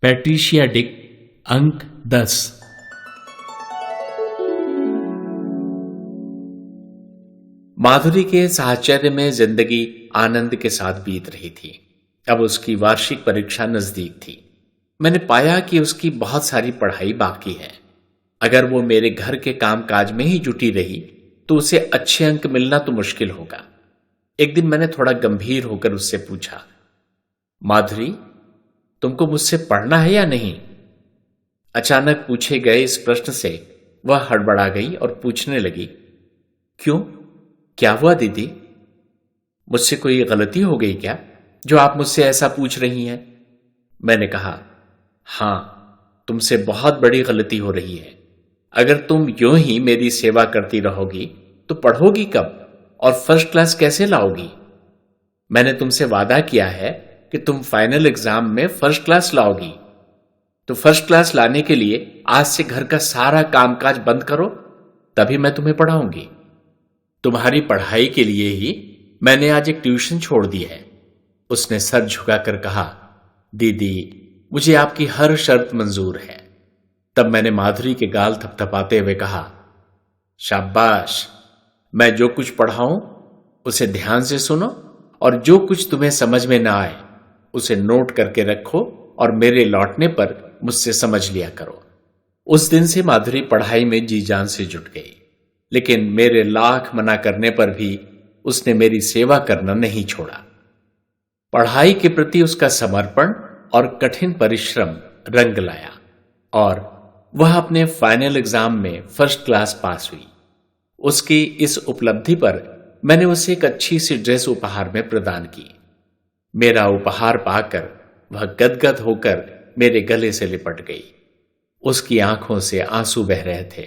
Patricia Dick. अंक 10। माधुरी के साहचर्य में जिंदगी आनंद के साथ बीत रही थी। अब उसकी वार्षिक परीक्षा नजदीक थी। मैंने पाया कि उसकी बहुत सारी पढ़ाई बाकी है। अगर वो मेरे घर के कामकाज में ही जुटी रही तो उसे अच्छे अंक मिलना तो मुश्किल होगा। एक दिन मैंने थोड़ा गंभीर होकर उससे पूछा, माधुरी, तुमको मुझसे पढ़ना है या नहीं? अचानक पूछे गए इस प्रश्न से वह हड़बड़ा गई और पूछने लगी, क्यों, क्या हुआ दीदी? मुझसे कोई गलती हो गई क्या जो आप मुझसे ऐसा पूछ रही हैं? मैंने कहा, हां, तुमसे बहुत बड़ी गलती हो रही है। अगर तुम यूं ही मेरी सेवा करती रहोगी तो पढ़ोगी कब और फर्स्ट क्लास कैसे लाओगी? मैंने तुमसे वादा किया है कि तुम फाइनल एग्जाम में फर्स्ट क्लास लाओगी, तो फर्स्ट क्लास लाने के लिए आज से घर का सारा कामकाज बंद करो, तभी मैं तुम्हें पढ़ाऊंगी। तुम्हारी पढ़ाई के लिए ही मैंने आज एक ट्यूशन छोड़ दी है। उसने सर झुकाकर कहा, दीदी, मुझे आपकी हर शर्त मंजूर है। तब मैंने माधुरी के गाल थपथपाते हुए कहा, शाबाश, मैं जो कुछ पढ़ाऊं उसे ध्यान से सुनो और जो कुछ तुम्हें समझ में ना आए उसे नोट करके रखो और मेरे लौटने पर मुझसे समझ लिया करो। उस दिन से माधुरी पढ़ाई में जी जान से जुट गई, लेकिन मेरे लाख मना करने पर भी उसने मेरी सेवा करना नहीं छोड़ा। पढ़ाई के प्रति उसका समर्पण और कठिन परिश्रम रंग लाया और वह अपने फाइनल एग्जाम में फर्स्ट क्लास पास हुई। उसकी इस उपलब्धि पर मैंने उसे एक अच्छी सी ड्रेस उपहार में प्रदान की। मेरा उपहार पाकर वह गदगद होकर मेरे गले से लिपट गई। उसकी आंखों से आंसू बह रहे थे।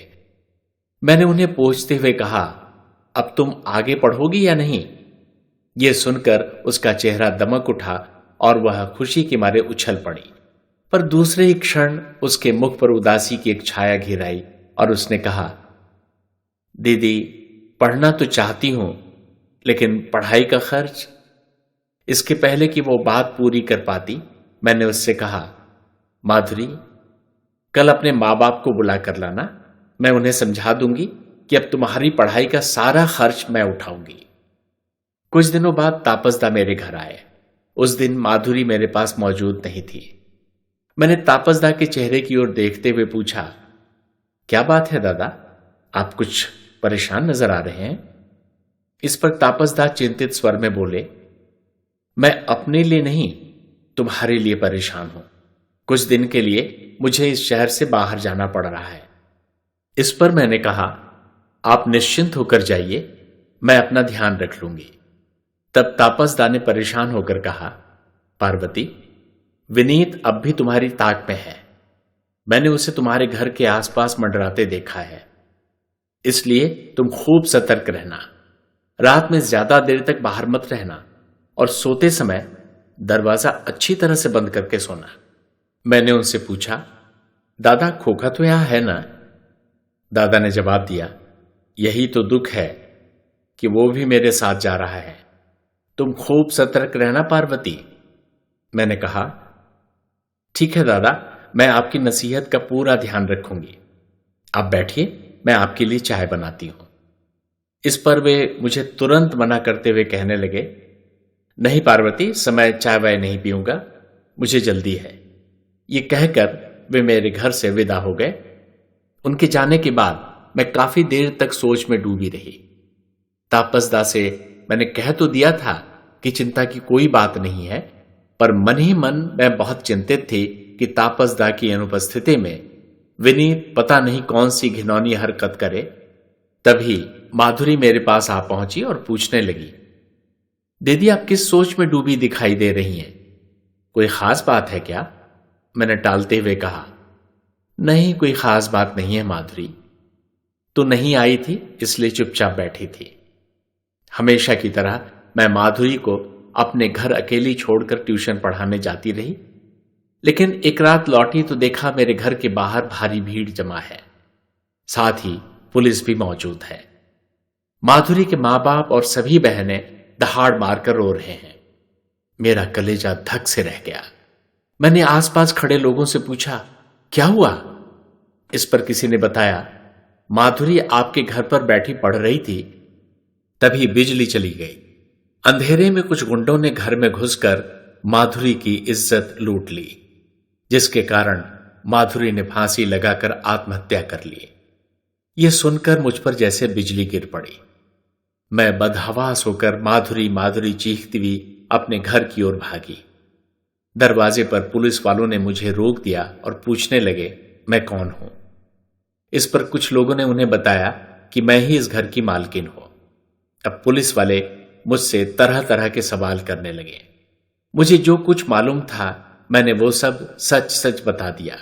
मैंने उन्हें पोंछते हुए कहा, अब तुम आगे पढ़ोगी या नहीं? यह सुनकर उसका चेहरा दमक उठा और वह खुशी के मारे उछल पड़ी, पर दूसरे ही क्षण उसके मुख पर उदासी की एक छाया घिर आई और उसने कहा, दीदी, पढ़ना तो चाहती हूं, लेकिन पढ़ाई का खर्च। इसके पहले कि वो बात पूरी कर पाती, मैंने उससे कहा, माधुरी, कल अपने मां बाप को बुला कर लाना। मैं उन्हें समझा दूंगी कि अब तुम्हारी पढ़ाई का सारा खर्च मैं उठाऊंगी। कुछ दिनों बाद तापसदा मेरे घर आए। उस दिन माधुरी मेरे पास मौजूद नहीं थी। मैंने तापसदा के चेहरे की ओर देखते हुए पूछा, क्या बात है दादा, आप कुछ परेशान नजर आ रहे हैं? इस पर तापसदा चिंतित स्वर में बोले, मैं अपने लिए नहीं, तुम्हारे लिए परेशान हूं। कुछ दिन के लिए मुझे इस शहर से बाहर जाना पड़ रहा है। इस पर मैंने कहा, आप निश्चिंत होकर जाइए, मैं अपना ध्यान रख लूंगी। तब तापसदा ने परेशान होकर कहा, पार्वती, विनीत अब भी तुम्हारी ताक में है। मैंने उसे तुम्हारे घर के आसपास मंडराते देखा है, इसलिए तुम खूब सतर्क रहना। रात में ज्यादा देर तक बाहर मत रहना और सोते समय दरवाजा अच्छी तरह से बंद करके सोना। मैंने उनसे पूछा, दादा, खोखा तो यहां है ना? दादा ने जवाब दिया, यही तो दुख है कि वो भी मेरे साथ जा रहा है। तुम खूब सतर्क रहना पार्वती। मैंने कहा, ठीक है दादा, मैं आपकी नसीहत का पूरा ध्यान रखूंगी। आप बैठिए, मैं आपके लिए चाय बनाती हूं। इस पर वे मुझे तुरंत मना करते हुए कहने लगे, नहीं पार्वती, समय चाय वाय नहीं पीऊंगा, मुझे जल्दी है। ये कहकर वे मेरे घर से विदा हो गए। उनके जाने के बाद मैं काफी देर तक सोच में डूबी रही। तापसदा से मैंने कह तो दिया था कि चिंता की कोई बात नहीं है, पर मन ही मन मैं बहुत चिंतित थी कि तापसदा की अनुपस्थिति में विनीत पता नहीं कौन सी घिनौनी हरकत करे। तभी माधुरी मेरे पास आ पहुंची और पूछने लगी, दीदी, आप किस सोच में डूबी दिखाई दे रही हैं? कोई खास बात है क्या? मैंने टालते हुए कहा, नहीं, कोई खास बात नहीं है माधुरी। तू नहीं आई थी इसलिए चुपचाप बैठी थी। हमेशा की तरह मैं माधुरी को अपने घर अकेली छोड़कर ट्यूशन पढ़ाने जाती रही, लेकिन एक रात लौटी तो देखा मेरे घर के बाहर भारी भीड़ जमा है, साथ ही पुलिस भी मौजूद है। माधुरी के मां बाप और सभी बहनें दहाड़ मारकर रो रहे हैं। मेरा कलेजा धक से रह गया। मैंने आसपास खड़े लोगों से पूछा, क्या हुआ? इस पर किसी ने बताया, माधुरी आपके घर पर बैठी पढ़ रही थी, तभी बिजली चली गई। अंधेरे में कुछ गुंडों ने घर में घुसकर माधुरी की इज्जत लूट ली, जिसके कारण माधुरी ने फांसी लगाकर आत्महत्या कर ली। यह सुनकर मुझ पर जैसे बिजली गिर पड़ी। मैं बदहवास होकर माधुरी माधुरी चीखती हुई अपने घर की ओर भागी। दरवाजे पर पुलिस वालों ने मुझे रोक दिया और पूछने लगे मैं कौन हूं। इस पर कुछ लोगों ने उन्हें बताया कि मैं ही इस घर की मालकिन हूं। अब पुलिस वाले मुझसे तरह तरह के सवाल करने लगे। मुझे जो कुछ मालूम था मैंने वो सब सच सच बता दिया।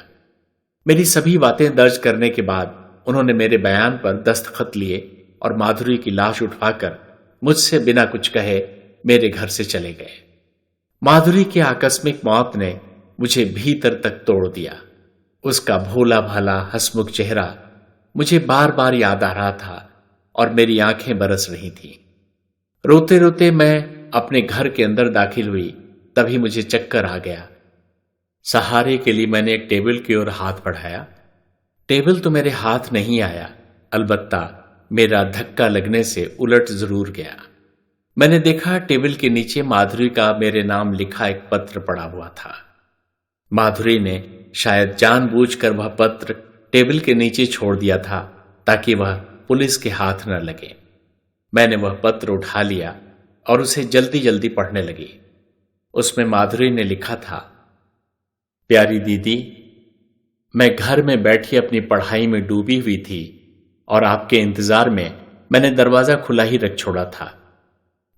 मेरी सभी बातें दर्ज करने के बाद उन्होंने मेरे बयान पर दस्तखत लिए और माधुरी की लाश उठवाकर मुझसे बिना कुछ कहे मेरे घर से चले गए। माधुरी की आकस्मिक मौत ने मुझे भीतर तक तोड़ दिया। उसका भोला भाला हंसमुख चेहरा मुझे बार बार याद आ रहा था और मेरी आंखें बरस रही थीं। रोते रोते मैं अपने घर के अंदर दाखिल हुई, तभी मुझे चक्कर आ गया। सहारे के लिए मैंने एक टेबल की ओर हाथ बढ़ाया। टेबल तो मेरे हाथ नहीं आया, अलबत्ता मेरा धक्का लगने से उलट जरूर गया। मैंने देखा टेबल के नीचे माधुरी का मेरे नाम लिखा एक पत्र पड़ा हुआ था। माधुरी ने शायद जानबूझकर वह पत्र टेबल के नीचे छोड़ दिया था ताकि वह पुलिस के हाथ न लगे। मैंने वह पत्र उठा लिया और उसे जल्दी जल्दी पढ़ने लगी। उसमें माधुरी ने लिखा था, प्यारी दीदी, मैं घर में बैठी अपनी पढ़ाई में डूबी हुई थी और आपके इंतजार में मैंने दरवाजा खुला ही रख छोड़ा था।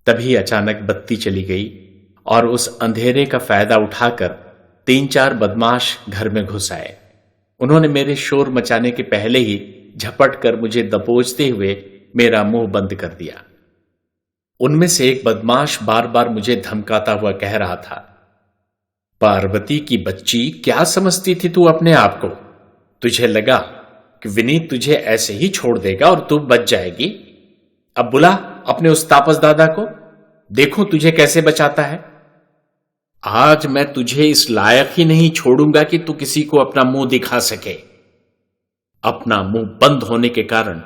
तभी अचानक बत्ती चली गई और उस अंधेरे का फायदा उठाकर 3-4 बदमाश घर में घुस आए। उन्होंने मेरे शोर मचाने के पहले ही झपट कर मुझे दबोचते हुए मेरा मुंह बंद कर दिया। उनमें से एक बदमाश बार बार मुझे धमकाता हुआ कह रहा था, पार्वती की बच्ची, क्या समझती थी तू अपने आप को? तुझे लगा कि विनीत तुझे ऐसे ही छोड़ देगा और तू बच जाएगी? अब बुला अपने उस तापस दादा को, देखो तुझे कैसे बचाता है। आज मैं तुझे इस लायक ही नहीं छोड़ूंगा कि तू किसी को अपना मुंह दिखा सके। अपना मुंह बंद होने के कारण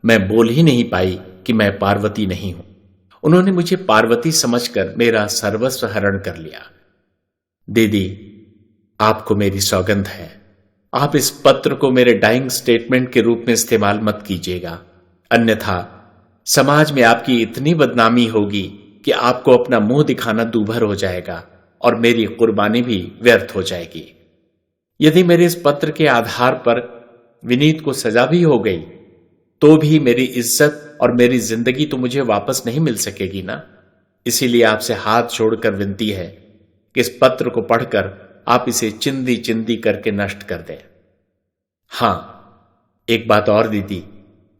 मैं बोल ही नहीं पाई कि मैं पार्वती नहीं हूं। उन्होंने मुझे पार्वती समझकर मेरा सर्वस्व हरण कर लिया। दीदी, आपको मेरी सौगंध है, आप इस पत्र को मेरे डाइंग स्टेटमेंट के रूप में इस्तेमाल मत कीजिएगा, अन्यथा समाज में आपकी इतनी बदनामी होगी कि आपको अपना मुंह दिखाना दूभर हो जाएगा और मेरी कुर्बानी भी व्यर्थ हो जाएगी। यदि मेरे इस पत्र के आधार पर विनीत को सजा भी हो गई तो भी मेरी इज्जत और मेरी जिंदगी तो मुझे वापस नहीं मिल सकेगी ना। इसीलिए आपसे हाथ जोड़कर विनती है कि इस पत्र को पढ़कर आप इसे चिंदी चिंदी करके नष्ट कर दें। हां, एक बात और दीदी,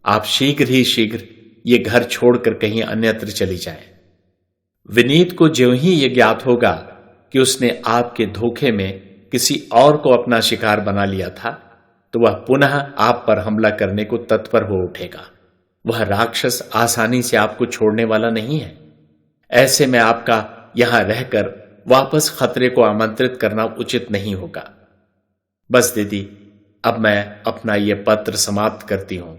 आप शीघ्र ही शीघ्र ये घर छोड़कर कहीं अन्यत्र चली जाएं। विनीत को ज्यों ही यह ज्ञात होगा कि उसने आपके धोखे में किसी और को अपना शिकार बना लिया था, तो वह पुनः आप पर हमला करने को तत्पर हो उठेगा। वह राक्षस आसानी से आपको छोड़ने वाला नहीं है। ऐसे में आपका यहां रहकर वापस खतरे को आमंत्रित करना उचित नहीं होगा। बस दीदी, अब मैं अपना यह पत्र समाप्त करती हूं।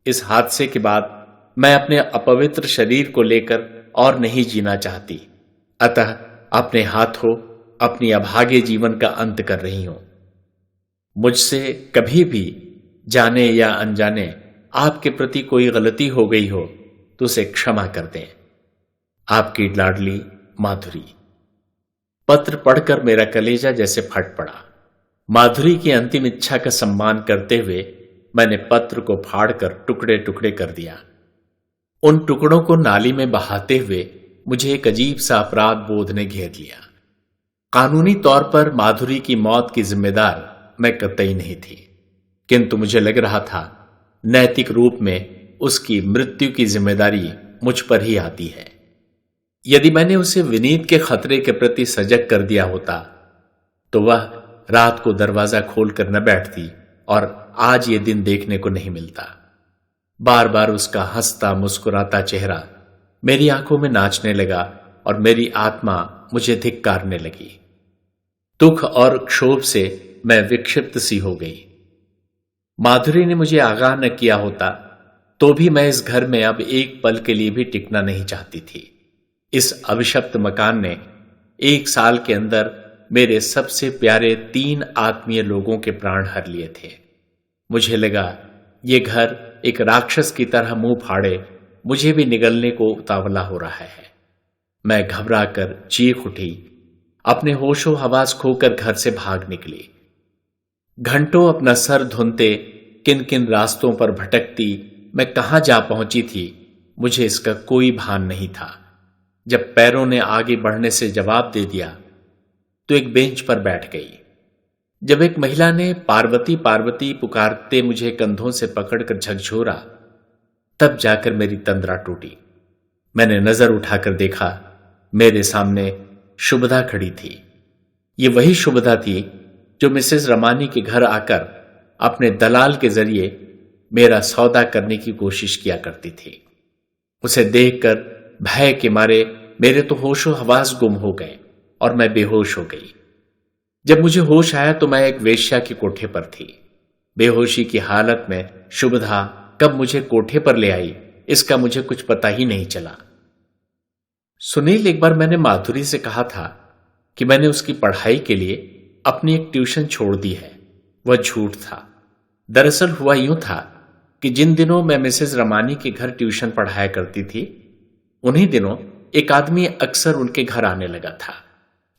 इस हादसे के बाद मैं अपने अपवित्र शरीर को लेकर और नहीं जीना चाहती, अतः अपने हाथों अपनी अभागे जीवन का अंत कर रही हूं। मुझसे कभी भी जाने या अनजाने आपके प्रति कोई गलती हो गई हो तो उसे क्षमा कर दें। आपकी लाडली माधुरी। पत्र पढ़कर मेरा कलेजा जैसे फट पड़ा। माधुरी की अंतिम इच्छा का सम्मान करते हुए मैंने पत्र को फाड़कर टुकड़े टुकड़े कर दिया। उन टुकड़ों को नाली में बहाते हुए मुझे एक अजीब सा अपराध बोध ने घेर लिया। कानूनी तौर पर माधुरी की मौत की जिम्मेदार मैं कतई नहीं थी, किंतु मुझे लग रहा था नैतिक रूप में उसकी मृत्यु की जिम्मेदारी मुझ पर ही आती है। यदि मैंने उसे विनीत के खतरे के प्रति सजग कर दिया होता तो वह रात को दरवाजा खोलकर न बैठती और आज ये दिन देखने को नहीं मिलता। बार बार उसका हंसता मुस्कुराता चेहरा मेरी आंखों में नाचने लगा और मेरी आत्मा मुझे धिक्कारने लगी। दुख और क्षोभ से मैं विक्षिप्त सी हो गई। माधुरी ने मुझे आगाह न किया होता तो भी मैं इस घर में अब एक पल के लिए भी टिकना नहीं चाहती थी। इस अभिशप्त मकान ने 1 साल के अंदर मेरे सबसे प्यारे 3 आत्मीय लोगों के प्राण हर लिए थे। मुझे लगा ये घर एक राक्षस की तरह मुंह फाड़े मुझे भी निगलने को उतावला हो रहा है। मैं घबरा कर चीख उठी, अपने होशो हवास खोकर घर से भाग निकली। घंटों अपना सर धुनते किन किन रास्तों पर भटकती मैं कहां जा पहुंची थी मुझे इसका कोई भान नहीं था। जब पैरों ने आगे बढ़ने से जवाब दे दिया तो एक बेंच पर बैठ गई। जब एक महिला ने पार्वती पार्वती पुकारते मुझे कंधों से पकड़कर झकझोरा तब जाकर मेरी तंद्रा टूटी। मैंने नजर उठाकर देखा, मेरे सामने शुभदा खड़ी थी। ये वही शुभदा थी जो मिसेस रमानी के घर आकर अपने दलाल के जरिए मेरा सौदा करने की कोशिश किया करती थी। उसे देखकर भय के मारे मेरे तो होशो हवास गुम हो गए और मैं बेहोश हो गई। जब मुझे होश आया तो मैं एक वेश्या के कोठे पर थी। बेहोशी की हालत में शुभदा कब मुझे कोठे पर ले आई इसका मुझे कुछ पता ही नहीं चला। सुनील, एक बार मैंने माधुरी से कहा था कि मैंने उसकी पढ़ाई के लिए अपनी एक ट्यूशन छोड़ दी है। वह झूठ था। दरअसल हुआ यूं था कि जिन दिनों मैं मिसेस रमानी के घर ट्यूशन पढ़ाया करती थी उन्हीं दिनों एक आदमी अक्सर उनके घर आने लगा था।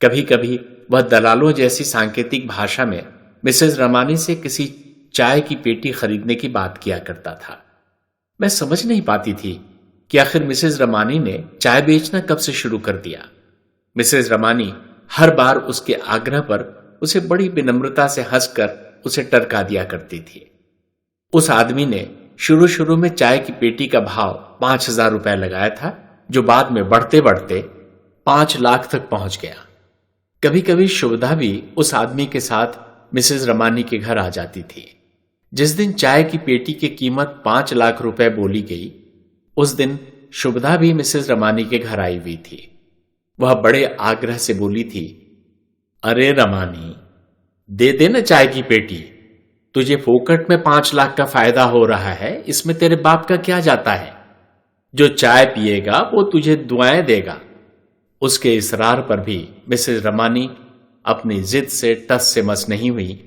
कभी कभी वह दलालों जैसी सांकेतिक भाषा में मिसेस रमानी से किसी चाय की पेटी खरीदने की बात किया करता था। मैं समझ नहीं पाती थी कि आखिर मिसेस रमानी ने चाय बेचना कब से शुरू कर दिया। मिसेस रमानी हर बार उसके आग्रह पर उसे बड़ी विनम्रता से हंसकर उसे टरका दिया करती थी। उस आदमी ने शुरू शुरू में चाय की पेटी का भाव 5,000 रुपए लगाया था, जो बाद में बढ़ते बढ़ते 5 लाख तक पहुंच गया। कभी कभी शुभदा भी उस आदमी के साथ मिसेस रमानी के घर आ जाती थी। जिस दिन चाय की पेटी की कीमत 5 लाख रुपए बोली गई उस दिन शुभदा भी मिसेस रमानी के घर आई हुई थी। वह बड़े आग्रह से बोली थी, अरे रमानी, दे दे ना चाय की पेटी, तुझे फोकट में 5 लाख का फायदा हो रहा है, इसमें तेरे बाप का क्या जाता है। जो चाय पिएगा वो तुझे दुआएं देगा। उसके इसरार पर भी मिसेस रमानी अपनी जिद से टस से मस नहीं हुई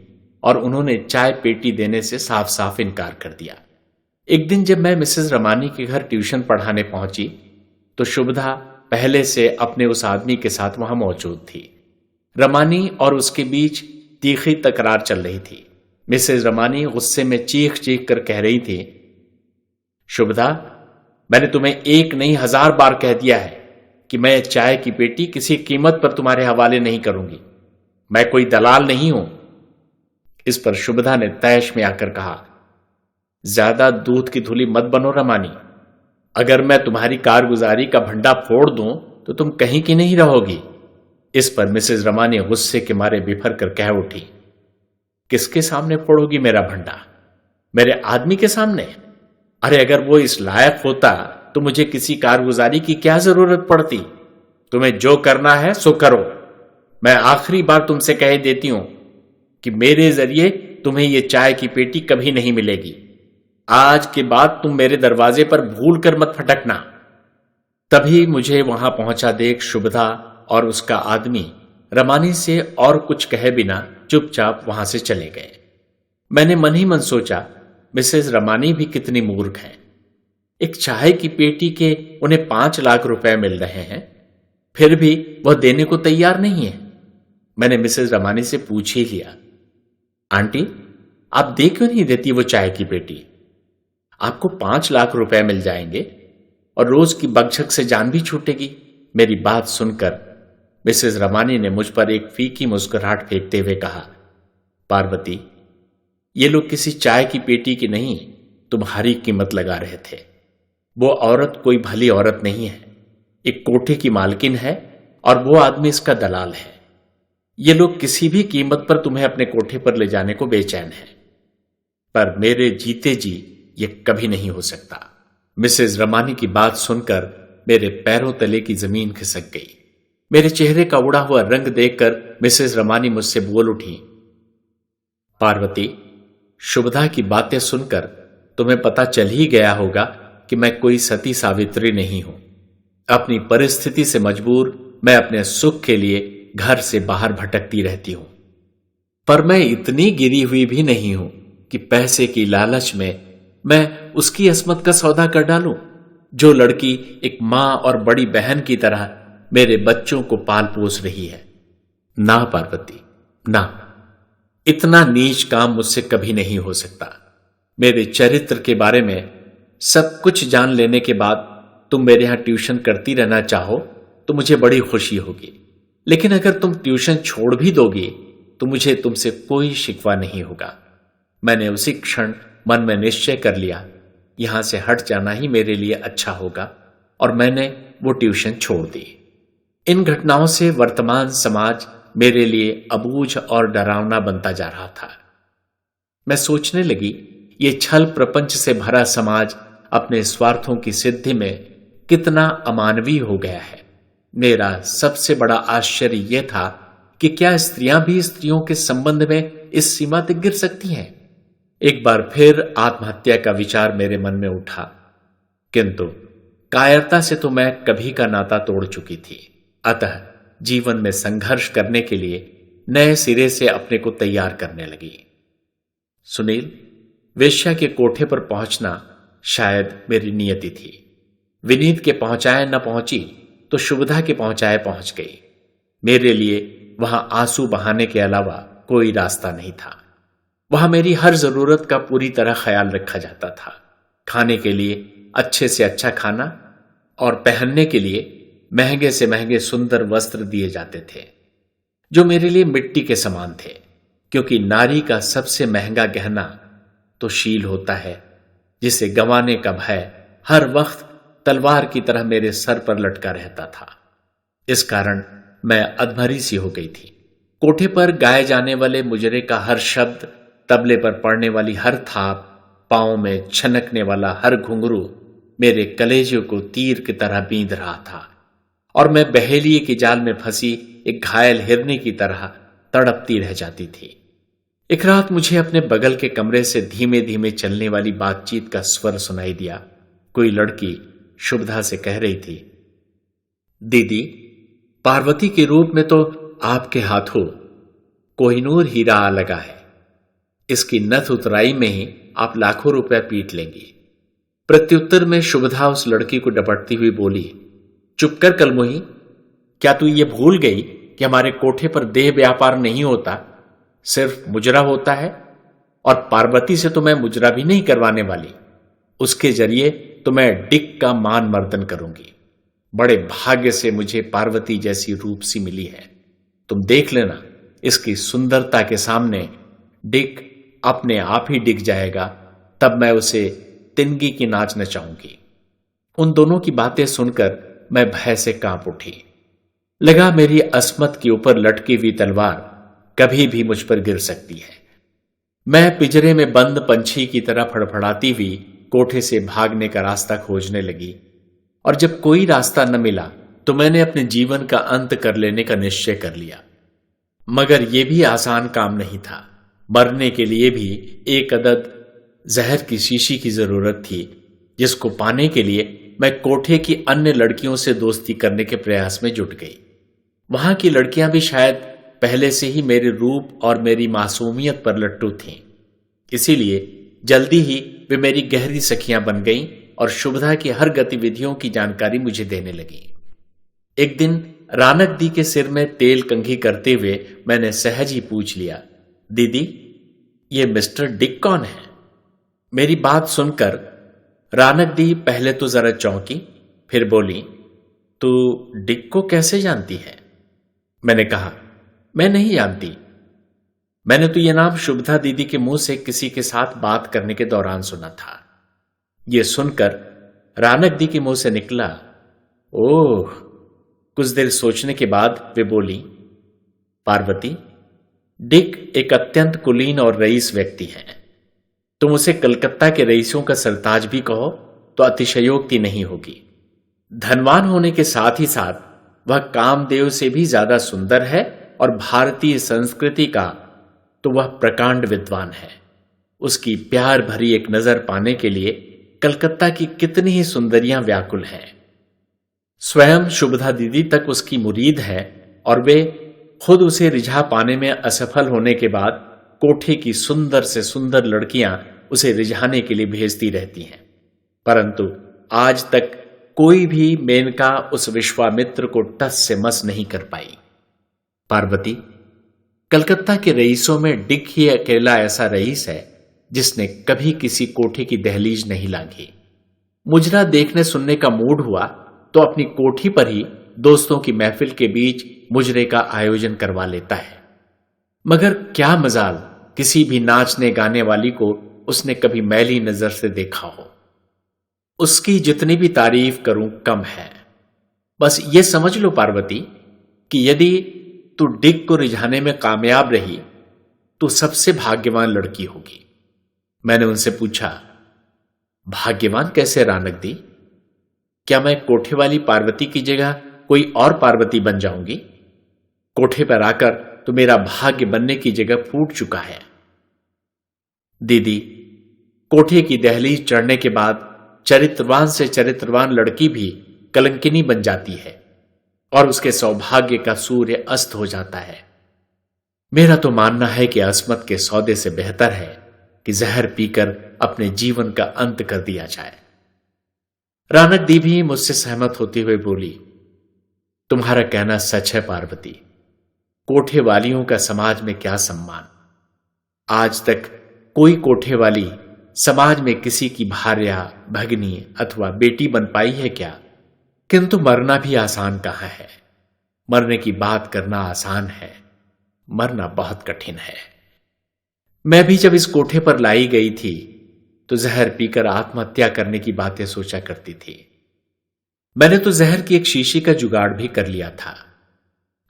और उन्होंने चाय पेटी देने से साफ साफ इनकार कर दिया। एक दिन जब मैं मिसेस रमानी के घर ट्यूशन पढ़ाने पहुंची तो शुभदा पहले से अपने उस आदमी के साथ वहां मौजूद थी। रमानी और उसके बीच तीखी तकरार चल रही थी। मिसेस रमानी गुस्से में चीख चीख कर कह रही थी, शुभदा, मैंने तुम्हें 1 नहीं 1000 बार कह दिया है कि मैं चाय की पेटी किसी कीमत पर तुम्हारे हवाले नहीं करूंगी। मैं कोई दलाल नहीं हूं। इस पर शुभदा ने तैश में आकर कहा, ज्यादा दूध की धुली मत बनो रमानी। अगर मैं तुम्हारी कारगुजारी का भंडा फोड़ दूं तो तुम कहीं की नहीं रहोगी। इस पर मिसेस रमानी गुस्से के मारे बिफर कर कह उठी, किसके सामने फोड़ोगी मेरा भंडा? मेरे आदमी के सामने? अरे अगर वो इस लायक होता तो मुझे किसी कारगुजारी की क्या जरूरत पड़ती। तुम्हें जो करना है सो करो। मैं आखिरी बार तुमसे कह देती हूं कि मेरे जरिए तुम्हें यह चाय की पेटी कभी नहीं मिलेगी। आज के बाद तुम मेरे दरवाजे पर भूल कर मत फटकना। तभी मुझे वहां पहुंचा देख शुभदा और उसका आदमी रमानी से और कुछ कहे बिना चुपचाप वहां से चले गए। मैंने मन ही मन सोचा, मिसेस रमानी भी कितनी मूर्ख है। एक चाय की पेटी के उन्हें 5 लाख रुपए मिल रहे हैं, फिर भी वह देने को तैयार नहीं है। मैंने मिसेस रमानी से पूछ ही लिया, आंटी, आप दे क्यों नहीं देती वो चाय की पेटी? आपको 5 लाख रुपए मिल जाएंगे और रोज की बकझक से जान भी छूटेगी। मेरी बात सुनकर मिसेस रमानी ने मुझ पर एक फीकी मुस्कुराहट फेंकते हुए कहा, पार्वती, ये लोग किसी चाय की पेटी की नहीं तुम्हारी कीमत लगा रहे थे। वो औरत कोई भली औरत नहीं है, एक कोठे की मालकिन है और वो आदमी इसका दलाल है। ये लोग किसी भी कीमत पर तुम्हें अपने कोठे पर ले जाने को बेचैन है, पर मेरे जीते जी ये कभी नहीं हो सकता। मिसेस रमानी की बात सुनकर मेरे पैरों तले की जमीन खिसक गई। मेरे चेहरे का उड़ा हुआ रंग देखकर मिसेस रमानी मुझसे बोल उठी, पार्वती, शुभदा की बातें सुनकर तुम्हें पता चल ही गया होगा कि मैं कोई सती सावित्री नहीं हूं। अपनी परिस्थिति से मजबूर मैं अपने सुख के लिए घर से बाहर भटकती रहती हूं, पर मैं इतनी गिरी हुई भी नहीं हूं कि पैसे की लालच में मैं उसकी अस्मत का सौदा कर डालूं, जो लड़की एक मां और बड़ी बहन की तरह मेरे बच्चों को पाल पोस रही है। ना पार्वती, ना, इतना नीच काम मुझसे कभी नहीं हो सकता। मेरे चरित्र के बारे में सब कुछ जान लेने के बाद तुम मेरे यहां ट्यूशन करती रहना चाहो तो मुझे बड़ी खुशी होगी, लेकिन अगर तुम ट्यूशन छोड़ भी दोगी तो मुझे तुमसे कोई शिकवा नहीं होगा। मैंने उसी क्षण मन में निश्चय कर लिया, यहां से हट जाना ही मेरे लिए अच्छा होगा, और मैंने वो ट्यूशन छोड़ दी। इन घटनाओं से वर्तमान समाज मेरे लिए अबूझ और डरावना बनता जा रहा था। मैं सोचने लगी, ये छल प्रपंच से भरा समाज अपने स्वार्थों की सिद्धि में कितना अमानवीय हो गया है। मेरा सबसे बड़ा आश्चर्य यह था कि क्या स्त्रियां भी स्त्रियों के संबंध में इस सीमा तक गिर सकती हैं। एक बार फिर आत्महत्या का विचार मेरे मन में उठा, किंतु कायरता से तो मैं कभी का नाता तोड़ चुकी थी। अतः जीवन में संघर्ष करने के लिए नए सिरे से अपने को तैयार करने लगी। सुनील, वेश्या के कोठे पर पहुंचना शायद मेरी नियति थी। विनीत के पहुंचाए न पहुंची तो शुभदा के पहुंचाए पहुंच गई। मेरे लिए वहां आंसू बहाने के अलावा कोई रास्ता नहीं था। वहां मेरी हर जरूरत का पूरी तरह ख्याल रखा जाता था। खाने के लिए अच्छे से अच्छा खाना और पहनने के लिए महंगे से महंगे सुंदर वस्त्र दिए जाते थे, जो मेरे लिए मिट्टी के समान थे, क्योंकि नारी का सबसे महंगा गहना तो शील होता है, जिसे गंवाने का भय हर वक्त तलवार की तरह मेरे सर पर लटका रहता था। इस कारण मैं अधमरी सी हो गई थी। कोठे पर गाए जाने वाले मुजरे का हर शब्द, तबले पर पड़ने वाली हर थाप, पांव में छनकने वाला हर घुंघरू मेरे कलेजे को तीर की तरह बींध रहा था, और मैं बहेलिए के जाल में फंसी एक घायल हिरनी की तरह तड़पती रह जाती थी। एक रात मुझे अपने बगल के कमरे से धीमे धीमे चलने वाली बातचीत का स्वर सुनाई दिया। कोई लड़की शुभदा से कह रही थी, दीदी, पार्वती के रूप में तो आपके हाथों कोहिनूर हीरा आ लगा है। इसकी नथ उतराई में ही आप लाखों रुपए पीट लेंगी। प्रत्युत्तर में शुभदा उस लड़की को डपटती हुई बोली, चुप कर कलमुही, क्या तू ये भूल गई कि हमारे कोठे पर देह व्यापार नहीं होता, सिर्फ मुजरा होता है? और पार्वती से तो मैं मुजरा भी नहीं करवाने वाली। उसके जरिए तो मैं डिक का मान मर्दन करूंगी। बड़े भाग्य से मुझे पार्वती जैसी रूपसी मिली है। तुम देख लेना, इसकी सुंदरता के सामने डिक अपने आप ही डिग जाएगा, तब मैं उसे तिनगी की नाच नचाऊंगी। उन दोनों की बातें सुनकर मैं भय से कांप उठी। लगा मेरी अस्मत के ऊपर लटकी हुई तलवार कभी भी मुझ पर गिर सकती है। मैं पिंजरे में बंद पंछी की तरह फड़फड़ाती हुई कोठे से भागने का रास्ता खोजने लगी, और जब कोई रास्ता न मिला तो मैंने अपने जीवन का अंत कर लेने का निश्चय कर लिया। मगर यह भी आसान काम नहीं था। मरने के लिए भी एक अदद जहर की शीशी की जरूरत थी, जिसको पाने के लिए मैं कोठे की अन्य लड़कियों से दोस्ती करने के प्रयास में जुट गई। वहां की लड़कियां भी शायद पहले से ही मेरे रूप और मेरी मासूमियत पर लट्टू थीं, इसीलिए जल्दी ही वे मेरी गहरी सखियां बन गईं और शुभदा की हर गतिविधियों की जानकारी मुझे देने लगी। एक दिन रानक दी के सिर में तेल कंघी करते हुए मैंने सहज ही पूछ लिया, दीदी, ये मिस्टर डिक कौन है? मेरी बात सुनकर रानक दी पहले तो जरा चौंकी, फिर बोली, तू डिक को कैसे जानती है? मैंने कहा, मैं नहीं जानती। मैंने तो यह नाम शुभदा दीदी के मुंह से किसी के साथ बात करने के दौरान सुना था। यह सुनकर रानक दी के मुंह से निकला, ओह। कुछ देर सोचने के बाद वे बोली, पार्वती, डिक एक अत्यंत कुलीन और रईस व्यक्ति है। तुम उसे कलकत्ता के रईसों का सरताज भी कहो तो अतिशयोक्ति नहीं होगी। धनवान होने के साथ ही साथ वह कामदेव से भी ज्यादा सुंदर है और भारतीय संस्कृति का तो वह प्रकांड विद्वान है। उसकी प्यार भरी एक नजर पाने के लिए कलकत्ता की कितनी ही सुंदरियां व्याकुल हैं। स्वयं शुभदा दीदी तक उसकी मुरीद है और वे खुद उसे रिझा पाने में असफल होने के बाद कोठे की सुंदर से सुंदर लड़कियां उसे रिझाने के लिए भेजती रहती हैं, परंतु आज तक कोई भी मेनका उस विश्वामित्र को टस से मस नहीं कर पाई। पार्वती, कलकत्ता के रईसों में डिक ही अकेला ऐसा रईस है जिसने कभी किसी कोठे की दहलीज नहीं लांघी। मुजरा देखने सुनने का मूड हुआ तो अपनी कोठी पर ही दोस्तों की महफिल के बीच मुजरे का आयोजन करवा लेता है, मगर क्या मजाल किसी भी नाचने गाने वाली को उसने कभी मैली नजर से देखा हो। उसकी जितनी भी तारीफ करूं कम है। बस ये समझ लो पार्वती कि यदि तू डिक को रिझाने में कामयाब रही तो सबसे भाग्यवान लड़की होगी। मैंने उनसे पूछा, भाग्यवान कैसे रानक दी? क्या मैं कोठे वाली पार्वती की जगह कोई और पार्वती बन जाऊंगी? कोठे पर आकर तो मेरा भाग्य बनने की जगह फूट चुका है। दीदी, कोठे की दहलीज चढ़ने के बाद चरित्रवान से चरित्रवान लड़की भी कलंकिनी बन जाती है और उसके सौभाग्य का सूर्य अस्त हो जाता है। मेरा तो मानना है कि अस्मत के सौदे से बेहतर है कि जहर पीकर अपने जीवन का अंत कर दिया जाए। रानक दी भी मुझसे सहमत होती हुए बोली, तुम्हारा कहना सच है पार्वती। कोठे वालियों का समाज में क्या सम्मान। आज तक कोई कोठे वाली समाज में किसी की भार्या, भगनी अथवा बेटी बन पाई है क्या? किंतु मरना भी आसान कहां है। मरने की बात करना आसान है, मरना बहुत कठिन है। मैं भी जब इस कोठे पर लाई गई थी तो जहर पीकर आत्महत्या करने की बातें सोचा करती थी। मैंने तो जहर की एक शीशी का जुगाड़ भी कर लिया था,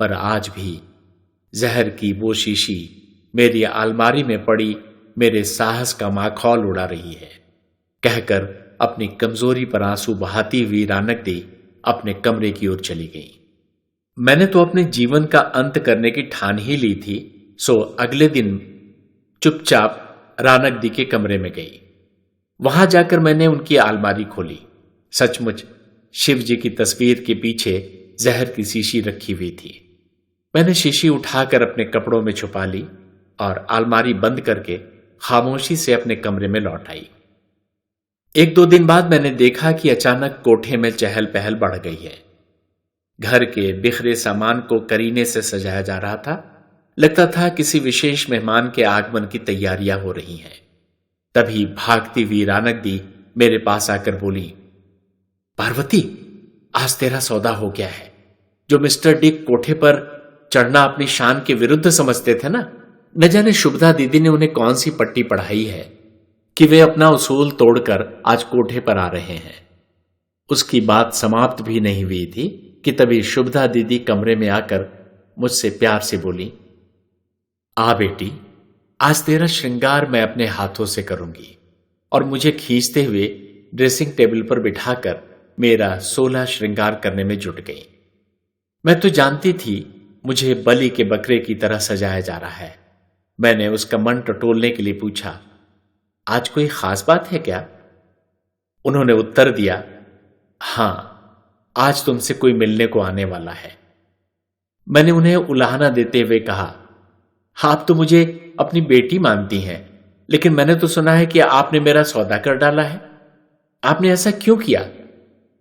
पर आज भी जहर की वो शीशी मेरी अलमारी में पड़ी मेरे साहस का माखौल उड़ा रही है। कहकर अपनी कमजोरी पर आंसू बहाती हुई रानक दी अपने कमरे की ओर चली गई। मैंने तो अपने जीवन का अंत करने की ठान ही ली थी, सो अगले दिन चुपचाप रानक दी के कमरे में गई। वहां जाकर मैंने उनकी अलमारी खोली। सचमुच शिव जी की तस्वीर के पीछे जहर की शीशी रखी हुई थी। मैंने शीशी उठाकर अपने कपड़ों में छुपा ली और अलमारी बंद करके खामोशी से अपने कमरे में लौट आई। एक दो दिन बाद मैंने देखा कि अचानक कोठे में चहल पहल बढ़ गई है। घर के बिखरे सामान को करीने से सजाया जा रहा था। लगता था किसी विशेष मेहमान के आगमन की तैयारियां हो रही हैं। तभी भागती हुई रानक दी मेरे पास आकर बोली, पार्वती, आज तेरा सौदा हो गया है। जो मिस्टर डिक कोठे पर चढ़ना अपनी शान के विरुद्ध समझते थे ना, न जाने शुभदा दीदी ने उन्हें कौन सी पट्टी पढ़ाई है कि वे अपना उसूल तोड़कर आज कोठे पर आ रहे हैं। उसकी बात समाप्त भी नहीं हुई थी कि तभी शुभदा दीदी कमरे में आकर मुझसे प्यार से बोली, आ बेटी, आज तेरा श्रृंगार मैं अपने हाथों से करूंगी। और मुझे खींचते हुए ड्रेसिंग टेबल पर बिठाकर मेरा 16 श्रृंगार करने में जुट गई। मैं तो जानती थी मुझे बलि के बकरे की तरह सजाया जा रहा है। मैंने उसका मन टटोलने के लिए पूछा, आज कोई खास बात है क्या? उन्होंने उत्तर दिया, हां, आज तुमसे कोई मिलने को आने वाला है। मैंने उन्हें उलाहना देते हुए कहा, आप तो मुझे अपनी बेटी मानती हैं, लेकिन मैंने तो सुना है कि आपने मेरा सौदा कर डाला है। आपने ऐसा क्यों किया?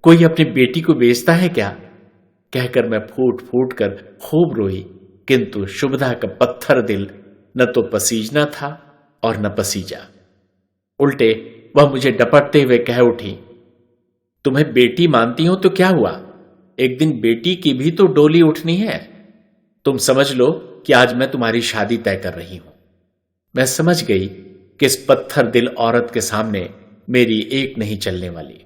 कोई अपनी बेटी को बेचता है क्या? कहकर मैं फूट फूट कर खूब रोई, किंतु शुभदा का पत्थर दिल न तो पसीजना था और न पसीजा। उल्टे वह मुझे डपटते हुए कह उठी, तुम्हें बेटी मानती हो तो क्या हुआ? एक दिन बेटी की भी तो डोली उठनी है। तुम समझ लो कि आज मैं तुम्हारी शादी तय कर रही हूं। मैं समझ गई कि इस पत्थर दिल औरत के सामने मेरी एक नहीं चलने वाली।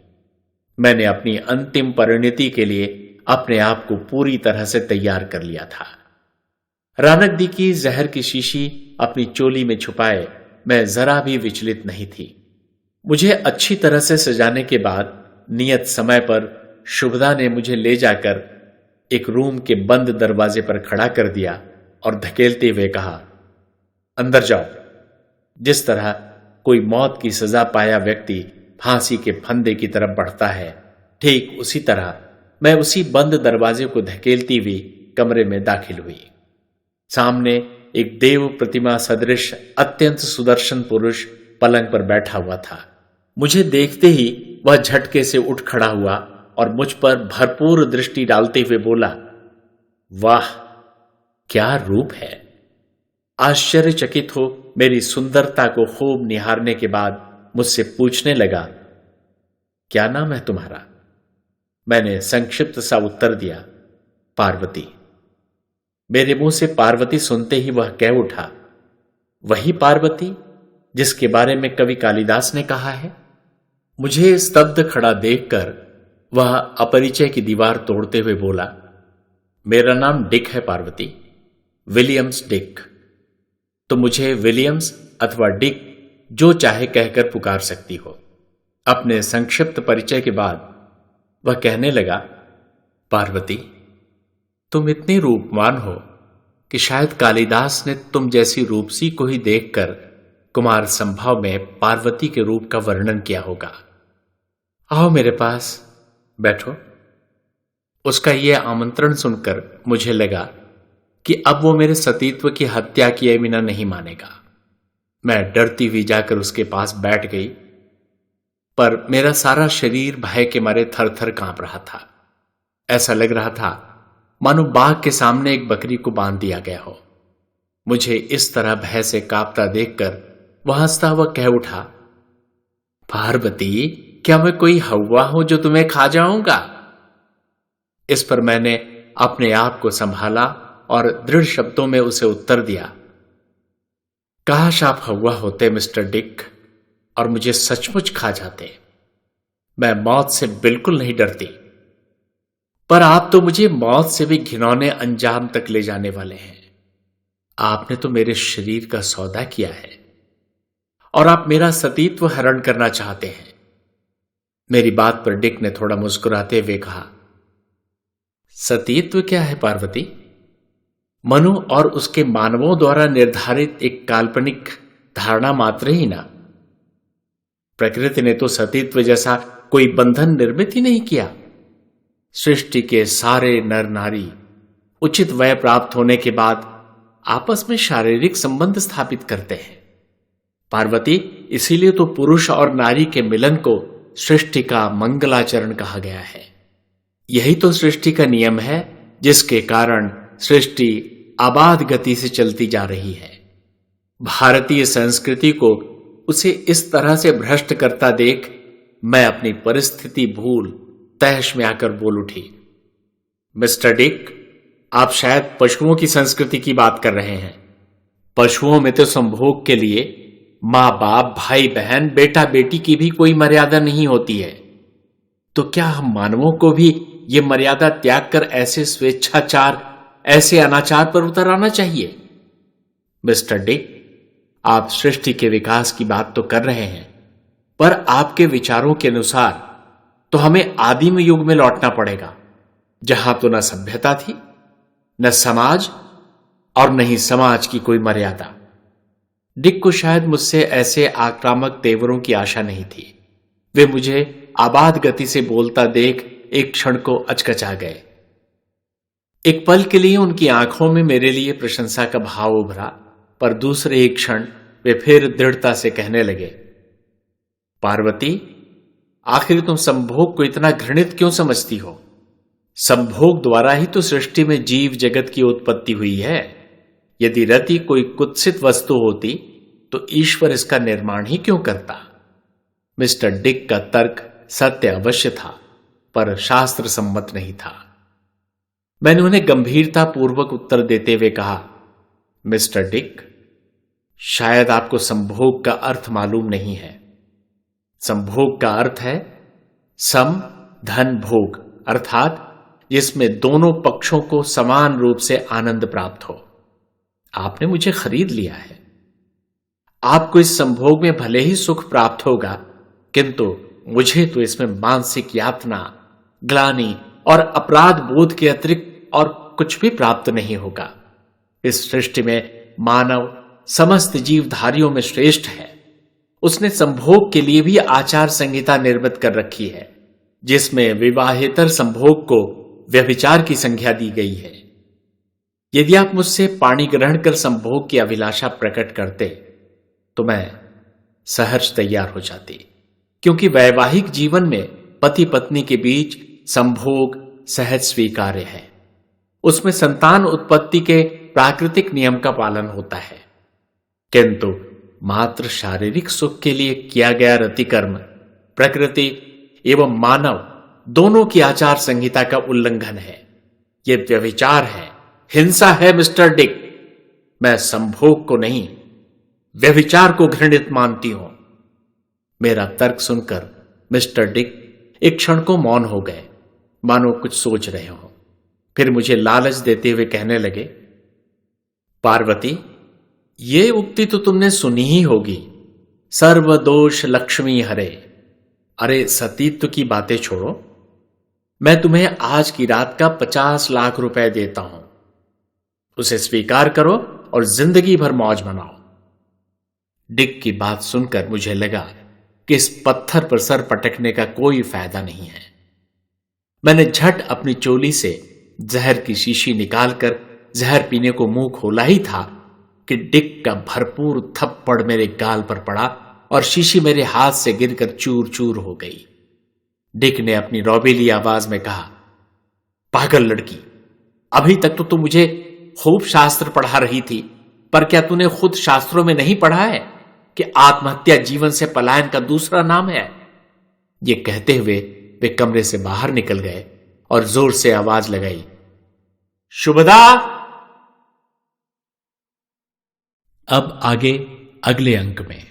मैंने अपनी अंतिम परिणति के लिए अपने आप को पूरी तरह से तैयार कर लिया था। रानक दी की जहर की शीशी अपनी चोली में छुपाए मैं जरा भी विचलित नहीं थी। मुझे अच्छी तरह से सजाने के बाद नियत समय पर शुभदा ने मुझे ले जाकर एक रूम के बंद दरवाजे पर खड़ा कर दिया और धकेलते हुए कहा, अंदर जाओ। जिस तरह कोई मौत की सजा पाया व्यक्ति फांसी के फंदे की तरफ बढ़ता है, ठीक उसी तरह मैं उसी बंद दरवाजे को धकेलती हुई कमरे में दाखिल हुई। सामने एक देव प्रतिमा सदृश अत्यंत सुदर्शन पुरुष पलंग पर बैठा हुआ था। मुझे देखते ही वह झटके से उठ खड़ा हुआ और मुझ पर भरपूर दृष्टि डालते हुए बोला, वाह क्या रूप है। आश्चर्यचकित हो मेरी सुंदरता को खूब निहारने के बाद मुझसे पूछने लगा, क्या नाम है तुम्हारा? मैंने संक्षिप्त सा उत्तर दिया, पार्वती। मेरे मुंह से पार्वती सुनते ही वह कह उठा, वही पार्वती जिसके बारे में कवि कालिदास ने कहा है। मुझे स्तब्ध खड़ा देखकर वह अपरिचय की दीवार तोड़ते हुए बोला, मेरा नाम डिक है पार्वती, विलियम्स डिक। तो मुझे विलियम्स अथवा डिक जो चाहे कहकर पुकार सकती हो। अपने संक्षिप्त परिचय के बाद वह कहने लगा, पार्वती तुम इतनी रूपवान हो कि शायद कालिदास ने तुम जैसी रूपसी को ही देखकर कुमार संभव में पार्वती के रूप का वर्णन किया होगा। आओ मेरे पास बैठो। उसका यह आमंत्रण सुनकर मुझे लगा कि अब वो मेरे सतीत्व की हत्या किए बिना नहीं मानेगा। मैं डरती हुई जाकर उसके पास बैठ गई, पर मेरा सारा शरीर भय के मारे थर थर कांप रहा था। ऐसा लग रहा था मानो बाघ के सामने एक बकरी को बांध दिया गया हो। मुझे इस तरह भय से कांपता देखकर वह हंसता हुआ कह उठा, पार्वती क्या मैं कोई हव्वा हूं जो तुम्हें खा जाऊंगा? इस पर मैंने अपने आप को संभाला और दृढ़ शब्दों में उसे उत्तर दिया, काश आप हव्वा होते मिस्टर डिक और मुझे सचमुच खा जाते। मैं मौत से बिल्कुल नहीं डरती, पर आप तो मुझे मौत से भी घिनौने अंजाम तक ले जाने वाले हैं। आपने तो मेरे शरीर का सौदा किया है और आप मेरा सतीत्व हरण करना चाहते हैं। मेरी बात पर डिक ने थोड़ा मुस्कुराते हुए कहा, सतीत्व क्या है पार्वती? मनु और उसके मानवों द्वारा निर्धारित एक काल्पनिक धारणा मात्र ही ना। प्रकृति ने तो सतीत्व जैसा कोई बंधन निर्मित ही नहीं किया। सृष्टि के सारे नर नारी उचित वय प्राप्त होने के बाद आपस में शारीरिक संबंध स्थापित करते हैं। पार्वती, इसीलिए तो पुरुष और नारी के मिलन को सृष्टि का मंगलाचरण कहा गया है। यही तो सृष्टि का नियम है जिसके कारण सृष्टि आबाद गति से चलती जा रही है। भारतीय संस्कृति को उसे इस तरह से भ्रष्ट करता देख मैं अपनी परिस्थिति भूल तहश में आकर बोल उठी, मिस्टर डिक, आप शायद पशुओं की संस्कृति की बात कर रहे हैं। पशुओं में तो संभोग के लिए मां बाप, भाई बहन, बेटा बेटी की भी कोई मर्यादा नहीं होती है। तो क्या हम मानवों को भी ये मर्यादा त्याग कर ऐसे स्वेच्छाचार, ऐसे अनाचार पर उतर आना चाहिए? मिस्टर डिक, आप सृष्टि के विकास की बात तो कर रहे हैं, पर आपके विचारों के अनुसार तो हमें आदिम युग में लौटना पड़ेगा, जहां तो न सभ्यता थी, न समाज और न ही समाज की कोई मर्यादा। डिक को शायद मुझसे ऐसे आक्रामक तेवरों की आशा नहीं थी। वे मुझे आबाद गति से बोलता देख एक क्षण को अचकचा गए। एक पल के लिए उनकी आंखों में मेरे लिए प्रशंसा का भाव उभरा, पर दूसरे एक क्षण वे फिर दृढ़ता से कहने लगे, पार्वती, आखिर तुम संभोग को इतना घृणित क्यों समझती हो? संभोग द्वारा ही तो सृष्टि में जीव जगत की उत्पत्ति हुई है। यदि रति कोई कुत्सित वस्तु होती तो ईश्वर इसका निर्माण ही क्यों करता? मिस्टर डिक का तर्क सत्य अवश्य था, पर शास्त्र सम्मत नहीं था। मैंने उन्हें गंभीरता पूर्वक उत्तर देते हुए कहा, मिस्टर डिक, शायद आपको संभोग का अर्थ मालूम नहीं है। संभोग का अर्थ है सम धन भोग, अर्थात जिसमें दोनों पक्षों को समान रूप से आनंद प्राप्त हो। आपने मुझे खरीद लिया है। आपको इस संभोग में भले ही सुख प्राप्त होगा, किंतु मुझे तो इसमें मानसिक यातना, ग्लानि और अपराध बोध के अतिरिक्त और कुछ भी प्राप्त नहीं होगा। इस सृष्टि में मानव समस्त जीवधारियों में श्रेष्ठ है। उसने संभोग के लिए भी आचार संहिता निर्मित कर रखी है, जिसमें विवाहेतर संभोग को व्यभिचार की संज्ञा दी गई है। यदि आप मुझसे पाणी ग्रहण कर संभोग की अभिलाषा प्रकट करते तो मैं सहर्ष तैयार हो जाती, क्योंकि वैवाहिक जीवन में पति पत्नी के बीच संभोग सहज स्वीकार्य है। उसमें संतान उत्पत्ति के प्राकृतिक नियम का पालन होता है, किंतु मात्र शारीरिक सुख के लिए किया गया रतिकर्म प्रकृति एवं मानव दोनों की आचार संहिता का उल्लंघन है। यह व्यभिचार है, हिंसा है मिस्टर डिक। मैं संभोग को नहीं, व्यभिचार को घृणित मानती हूं। मेरा तर्क सुनकर मिस्टर डिक एक क्षण को मौन हो गए, मानो कुछ सोच रहे हो। फिर मुझे लालच देते हुए कहने लगे, पार्वती, ये उक्ति तो तुमने सुनी ही होगी, सर्वदोष लक्ष्मी हरे। अरे सतीत्व की बातें छोड़ो, मैं तुम्हें आज की रात का 50 लाख रुपए देता हूं। उसे स्वीकार करो और जिंदगी भर मौज मनाओ। डिक की बात सुनकर मुझे लगा कि इस पत्थर पर सर पटकने का कोई फायदा नहीं है। मैंने झट अपनी चोली से जहर की शीशी निकालकर जहर पीने को मुंह खोला ही था कि डिक का भरपूर थप्पड़ मेरे गाल पर पड़ा और शीशी मेरे हाथ से गिरकर चूर चूर हो गई। डिक ने अपनी रौबीली आवाज में कहा, पागल लड़की, अभी तक तो तू मुझे खूब शास्त्र पढ़ा रही थी, पर क्या तूने खुद शास्त्रों में नहीं पढ़ा है कि आत्महत्या जीवन से पलायन का दूसरा नाम है? ये कहते हुए वे कमरे से बाहर निकल गए और जोर से आवाज लगाई, शुभदा। अब आगे अगले अंक में।